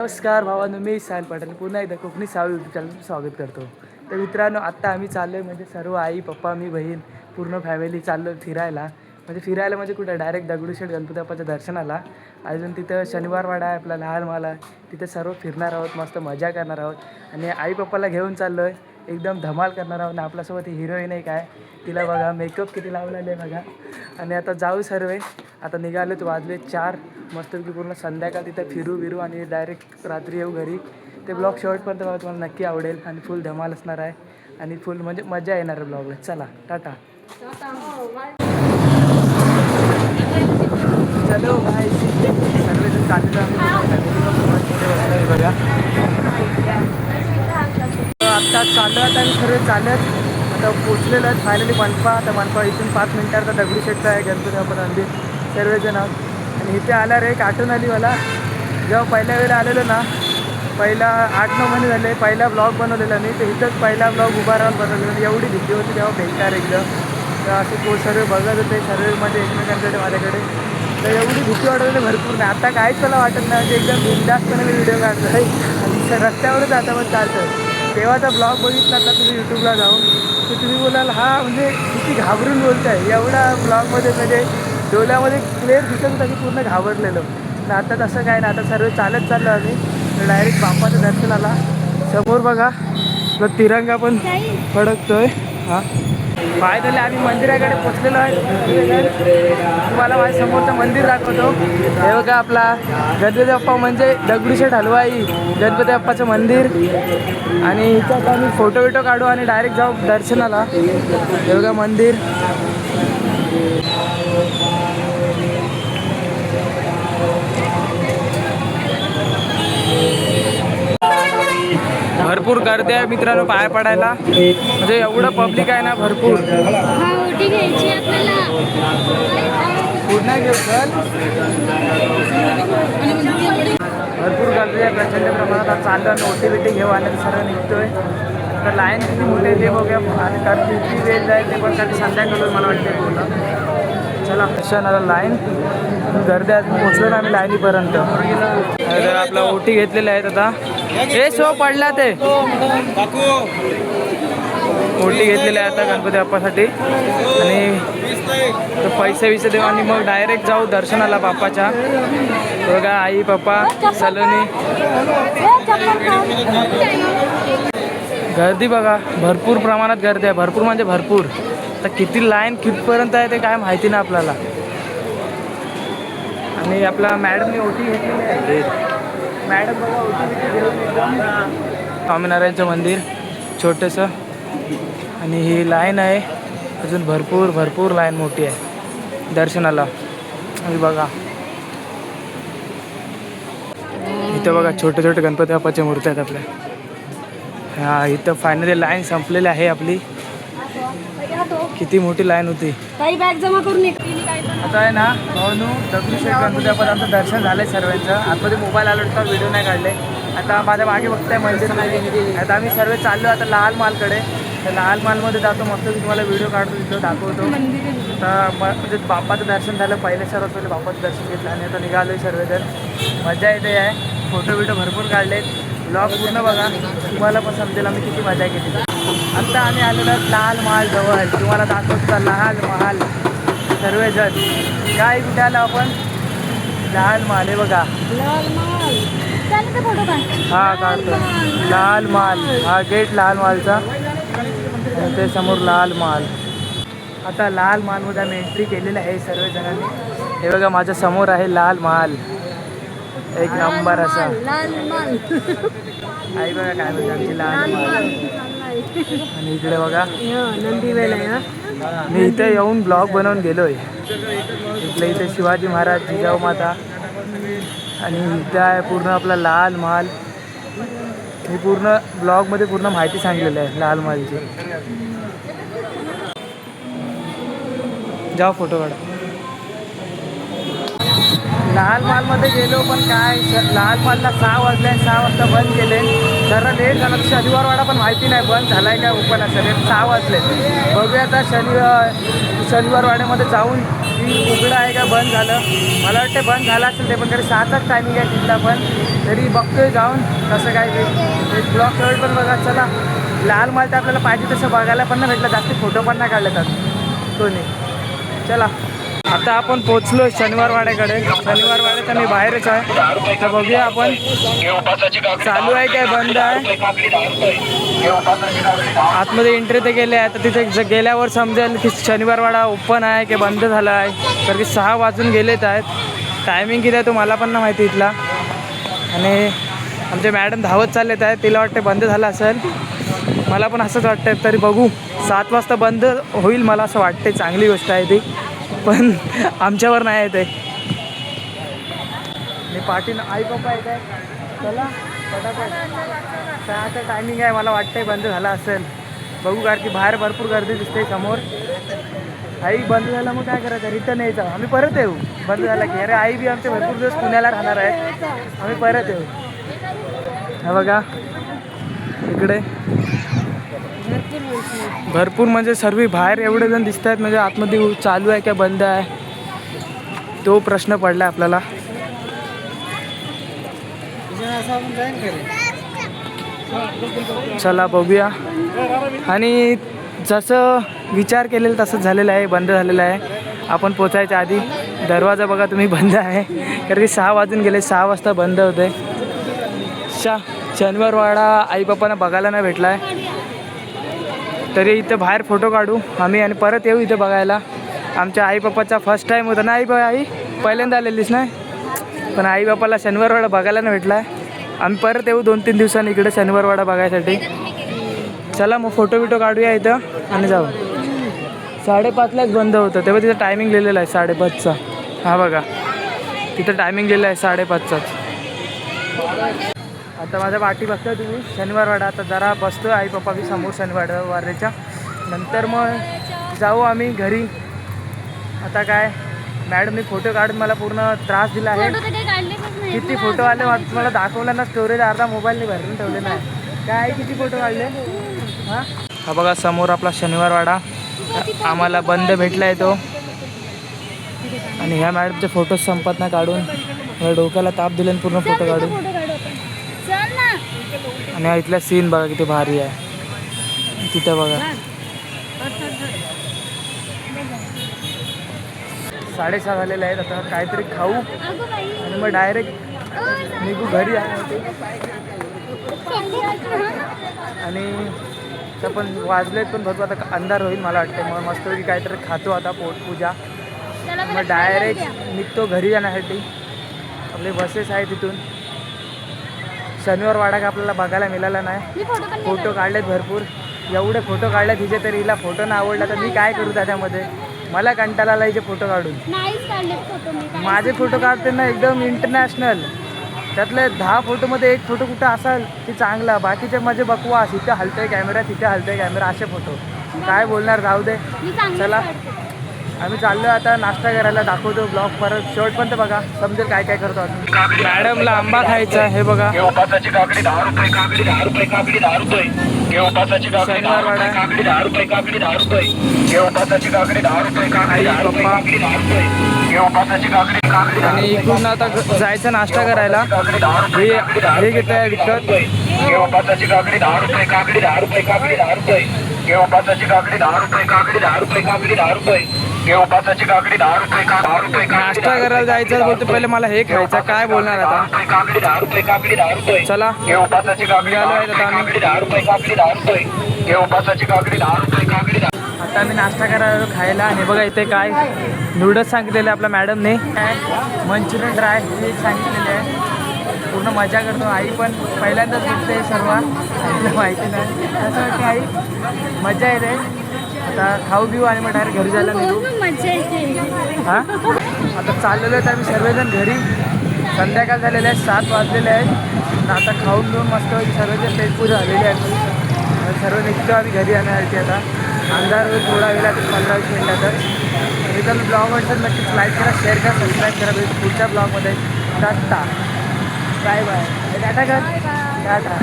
नमस्कार भावांनो, मी साहिल पाटील पुन्हा एकदा कोकणी सावळ यूट्यूब चॅनलचं स्वागत करतो. तर मित्रांनो, आत्ता आम्ही चाललो आहे म्हणजे सर्व आई पप्पा मी बहीण पूर्ण फॅमिली चाललो फिरायला. म्हणजे कुठं डायरेक्ट दगडूशेठ गणपती बाप्पाच्या दर्शनाला. अजून तिथं शनिवारवाडा आहे आपला लहान मला, तिथे सर्व फिरणार आहोत, मस्त मजा करणार आहोत आणि आई पप्पाला घेऊन चाललो आहे. एकदम धमाल करणार आहोत. आणि आपल्यासोबत हिरोईन आहे काय, तिला बघा मेकअप किती लावलेलं आहे बघा. आणि आता जाऊ सर्व. आता निघालो तर वाजले 4. मस्तपैकी पूर्ण संध्याकाळ तिथं फिरू आणि डायरेक्ट रात्री येऊ घरी. ते ब्लॉग शेवटपर्यंत बघा, तुम्हाला नक्की आवडेल आणि फुल धमाल असणार आहे आणि फुल म्हणजे मजा येणार आहे ब्लॉगला. चला टाटा. चलो बाय. सर्वजण चाललेलो आम्ही बघा. आत्ता चाललो आता आम्ही सर्व चालत. आता पोचलेलो आहेत फायनली मनपा. आता मनपा इथून 5 मिनिटात दगडूशेठचं आहे गणपती बाप्पा मंदिर. सर्वजण आणि इथे आल्यावर एक आठवण आली मला. जेव्हा पहिल्या वेळेला आलेलो ना, पहिला 8-9 महिने झाले पहिला ब्लॉग बनवलेला मी. तर इथंच पहिला ब्लॉग उभा राहून बनवलेला. एवढी भीती होती तेव्हा बेकार एकदम. तर असे सर्व बघत होते सर्व म्हणजे एकमेकांकडे माझ्याकडे. तर एवढी भीती वाटत होती भरपूर नाही. आता काहीच मला वाटत नाही, म्हणजे एकदम बिनधास्तपणे मी व्हिडिओ काढतो आहे आणि रस्त्यावरच आता मग चालतं. तेव्हाचा ब्लॉग बघितला तर तुम्ही यूट्यूबला जाऊन तर तुम्ही बोलाल हा म्हणजे किती घाबरून बोलत आहे. एवढा ब्लॉगमध्ये म्हणजे डोळ्यामध्ये क्लिअर दिसत होता की पूर्ण घाबरलेलो. तर आता तसं काय नाही, आता सर्व चालत चाललो आम्ही. तर डायरेक्ट बाप्पाचं दर्शन आला. समोर बघा तो तिरंगा पण फडकतोय. हां फायनली आम्ही मंदिराकडे पोचलेलो आहे. तुम्हाला माझ्या समोरचं मंदिर दाखवतो. हे बघा आपला गणपती बाप्पा म्हणजे दगडूशेठ हलवाई गणपती बाप्पाचं मंदिर. आणि इथं आम्ही फोटो काढू आणि डायरेक्ट जाऊ दर्शनाला. हे बघा मंदिर. भरपूर गर्दी आहे मित्रांनो पाया पडायला. म्हणजे एवढं पब्लिक आहे ना भरपूर. पूर्ण घेऊ चल. भरपूर गर्दी आहे प्रचंड प्रमाणात. चाललं ओटी घेऊ आणि सर्व निघतोय. तर लाईन किती मोठे ते बघूया आणि कारण किती वेळ जाईल ते पण कधी संध्याकाळून मला वाटते पूर्ण. चला दर्शनाला लाईन गर्दी आहे. पोचलो ना आम्ही लाईनीपर्यंत. तर आपला ओटी घेतलेले आहेत आता. हे शो पडला ते ओटी घेतलेली आहे आता गणपती बाप्पासाठी. आणि पैसे देऊ आणि मग डायरेक्ट जाऊ दर्शनाला बाप्पाच्या. बघा आई पप्पा सलोनी. गर्दी बघा भरपूर प्रमाणात गर्दी आहे. भरपूर म्हणजे भरपूर. तर किती लाईन कितपर्यंत आहे ते काय माहिती नाही आपल्याला. आणि आपला मॅडमने ओटी घेतलेली आहे. मॅडम बघा ओटी घेऊन स्वामीनारायणचं मंदिर छोटंसं. आणि ही लाईन आहे अजून भरपूर लाईन मोठी आहे दर्शनाला. आणि बघा इथं बघा छोटे गणपती बाप्पाच्या मूर्त्या आहेत आपल्या. हा इथं फायनली लाईन संपलेली आहे आपली. किती मोठी लाईन होती. काही बॅग जमा करून आता आहे ना भाऊनू दगडूशेठ गणपती बाप्पाचं दर्शन झालं आहे सर्वांचं. आतमध्ये मोबाईल आलो तर व्हिडिओ नाही काढले. आता माझ्या मागे बघताय मंदिर नाही. आता आम्ही सर्व चाललो आता लाल मालकडे. तर लाल मालमध्ये जातो मस्त तुम्हाला व्हिडिओ काढतो तिथं दाखवतो. आता म्हणजे बाप्पाचं दर्शन झालं. सर्वात पहिले बाप्पाचं दर्शन घेतलं आणि आता निघालो आहे सर्वजण. मजा येते आहे. फोटो भरपूर काढलेत. ब्लॉग पूर्ण बघा तुम्हाला पण समजेल आम्ही किती मजा केली. आत्ता आम्ही आलेलो लाल महाल जवळ. तुम्हाला दाखवतो लाल महाल. सर्वजण काय कुठे आलो आपण लाल महाल. हे बघा हा काढतो लाल महाल. हा गेट लाल महालचा आणि ते समोर लाल महाल. आता लाल महालमध्ये आम्ही एंट्री केलेली आहे सर्वजणांनी. हे बघा माझ्या समोर आहे लाल महाल. एक नंबर असा आई बघा काय बघा आमची लाल महाल. आणि इकडे बघा नंदीबैल आहे. मी इथे येऊन ब्लॉग बनवून गेलो आहे. इथे शिवाजी महाराज जिजाऊ माता आणि इथं आहे पूर्ण आपला लाल महाल. मी पूर्ण ब्लॉगमध्ये पूर्ण माहिती सांगलेली आहे लाल महालची. जाऊ फोटो काढा. लाल महालमध्ये गेलो पण काय लाल महालला 6 वाजले. 6 वाजता बंद केले. जरा लेट झाला. शनिवारवाडा पण माहिती नाही बंद झाला आहे काय ओपन असेल. 6 वाजले. बघूया आता शनिवारवाड्यामध्ये जाऊन की उघडं आहे का बंद झालं. मला वाटतं बंद झालं असेल ते पण. कारण 6चाच टायमिंग आहे तिथला पण. तरी बघतोय जाऊन कसं काय ते ब्लॉक शॉट पण बघा. चला लाल माल तर आपल्याला पाहिजे तसं बघायला पण नाही भेटलं, जास्त फोटो पण नाही काढले त्यात कोणी. चला आता आपण पोचलो शनिवारवाड्याकडे. शनिवारवाड्यात मी बाहेरच आहे, तर बघूया आपण चालू आहे काय बंद आहे. आतमध्ये एंट्री ते गेले आहे, तर तिथे गेल्यावर समजेल की शनिवारवाडा ओपन आहे की बंद झाला आहे. तर की 6 वाजून गेलेत आहेत. टायमिंग किती आहे तो मला पण नाही माहिती इथला. आणि आमचे मॅडम धावत चाललेत आहेत, तिला वाटते बंद झाला असेल, मला पण असंच वाटतं. तरी बघू 7 वाजता बंद होईल मला असं वाटते, चांगली गोष्ट आहे ती, पण आमच्यावर नाही येते. मी पाठीनं आई पप्पा येत आहे. चला पटापट 6चा टायमिंग आहे, मला वाटतंय बंद झाला असेल. बघू कारण की बाहेर भरपूर गर्दी दिसते समोर. आई बंद झाला मग काय करायचं, रिटर्न यायचं, आम्ही परत येऊ बंद झाला की. अरे आई बी आमचे भरपूर दिवस पुण्याला राहणार आहे, आम्ही परत येऊ. हे बघा इकडे भरपूर म्हणजे सर्व बाहेर एवढे जण दिसत आहेत, म्हणजे आतमध्ये चालू आहे का बंद आहे तो प्रश्न पडला आपल्याला. चला बघूया. आणि जसं विचार केलेलं तसंच झालेलं आहे, बंद झालेलं आहे. आपण पोचायच्या आधी दरवाजा बघा तुम्ही बंद आहे, कारण की 6 वाजून गेले, 6 वाजता बंद होते. शनिवारवाडा आई बापांना बघायला नाही भेटला आहे, तरी इथं बाहेर फोटो काढू आम्ही आणि परत येऊ इथं बघायला. आमच्या आई बापाचा फर्स्ट टाईम होता ना आई पहिल्यांदा आलेलीच नाही, पण आई बापाला शनिवारवाडा बघायला नाही भेटला आहे. आम्ही परत येऊ 2-3 दिवसांनी इकडे शनिवारवाडा बघायसाठी. चला मग फोटो बिटो काढूया इथं आणि जाऊ. 5:30लाच बंद होतं, तेव्हा तिथं टायमिंग लिहिलेला आहे 5:30चा. हा बघा तिथं टायमिंग लिहिलं आहे 5:30चाच. आता माझ्या पाठी बघता तुम्ही शनिवारवाडा. आता जरा बसतो आई पप्पा बी समोर शनिवारवाड्याच्या, नंतर मग जाऊ आम्ही घरी. आता काय मॅडमनी फोटो काढून मला पूर्ण त्रास दिला आहे. किती फोटो आले मला दाखवलं ना, स्टोरेज अर्धा मोबाईलने भरून ठेवले नाही. काय किती फोटो काढले. हां हा बघा समोर आपला शनिवारवाडा आम्हाला बंद भेटला आहे तो. आणि ह्या मॅडमचे फोटो संपत नाही काढून, मला डोक्याला ताप दिले पूर्ण फोटो काढून. आणि इथला सीन बघा किती भारी आहे. तिथं बघा 6:30 झालेले आहेत. आता काहीतरी खाऊ आणि मग डायरेक्ट निघू घरी. आणि तर पण वाजलेत पण भरपूर, आता अंधार होईल मला वाटते. मग मस्तपैकी काहीतरी खातो आता पोटपूजा, मग डायरेक्ट निघतो घरी जाण्यासाठी. आपले बसेस आहे तिथून. शनिवारवाडा का आपल्याला बघायला मिळाला नाही. फोटो काढलेत भरपूर, एवढे फोटो काढले तिचे, तरी हिला फोटो नाही आवडला तर मी काय करू त्याच्यामध्ये. मला कंटाळा आला हिचे फोटो काढून. माझे फोटो काढते ना एकदम इंटरनॅशनल, त्यातले 10 फोटोमध्ये 1 फोटो कुठं असाल की चांगला, बाकीचे माझे बकवास. इथे हलतोय कॅमेरा, तिथे हलतोय कॅमेरा, असे फोटो काय बोलणार, जाऊ दे. चला आम्ही चाललो आता नाश्ता करायला, दाखवतो ब्लॉग परत शेवट पण. तर बघा समजेल काय काय करतो आम्ही. मॅडमला आंबा खायचा हे बघा. आणि इकडून आता जायचं नाश्ता करायला. हे घेत आहे विकत. नाश्ता करायला जायचं बोलतो, पहिले मला हे खायचं. काय बोलणार आता. चला निघालो आहे आता आम्ही. आता आम्ही नाश्ता करायला खायला. आणि बघा इथे काय नूडल्स सांगितलेले आपल्या मॅडमने, मंचुरियन ड्राय हे सांगितलेले आहे. पूर्ण मजा करतो. आई पण पहिल्यांदाच बघते सर्व, आईला माहिती नाही. असं वाटतं आई मजा येते. आता खाऊ घेऊ आणि मग डायरेक्ट घरी जायला निघू. हां आता चाललेलो आहेत आम्ही सर्वजण घरी. संध्याकाळ झालेले आहे, 7 वाजलेले आहेत. आता खाऊन घेऊन मस्त सर्वजण पेटपूजा झालेली आहे. सर्व निघतो आम्ही घरी येण्यासाठी. आता अंधार थोडा वेळ आता 15-20 मिनिटातच. इथं ब्लॉग वाटतं नक्कीच लाईक करा, शेअर करा, सबस्क्राईब करा. पुढच्या ब्लॉगमध्ये टाटा बाय बाय. टाटा कर टाटा.